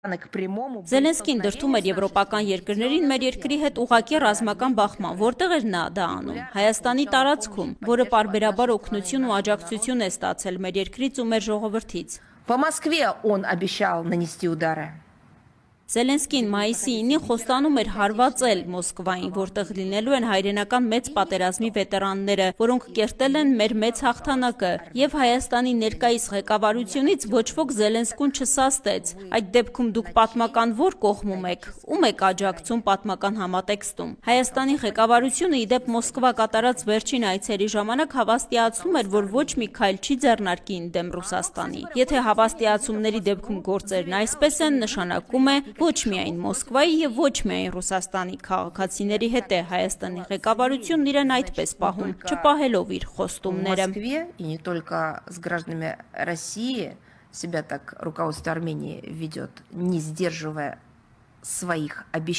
Զելենսկին դրդում էր եվրոպական երկրներին մեր երկրի հետ ուղղակի ռազմական բախման, որտեղ էր նա դա անում։ Հայաստանի տարածքում, որը պարբերաբար օգնություն ու աջակցություն է ստացել մեր երկրից ու մեր ժողովրդից։ По Москве он обещал нанести удары. Զելենսկին մայիսի 9-ին խոստանում էր հարվածել Մոսկվային, որտեղ լինելու են հայրենական մեծ պատերազմի վետերանները, որոնք կերտել են մեր մեծ հաղթանակը, եւ Հայաստանի ներկայիս ղեկավարությունից ոչ ոք Զելենսկուն չսաստեց։ Այդ դեպքում դուք պատմական ո՞ր կողմում եք, ում եք աջակցում պատմական համատեքստում։ Հայաստանի ղեկավարությունը իդեպ Մոսկվա կատարած վերջին այցերի ժամանակ հավաստիացնում էր, որ ոչ մի քայլ չի ձեռնարկի դեմ Ռուսաստանի։ Եթե հավաստիացումների դեպքում գործերն այսպես են, նշանակում է ոչ միայն Մոսկվայի եւ ոչ միայն Ռուսաստանի քաղաքացիների հետ է Հայաստանի ղեկավարությունն իրեն այդպես պահում, չպահելով իր խոստումները։ В Москве и не только с гражданами России себя так руководство Армении ведет, не сдерживая своих обещаний.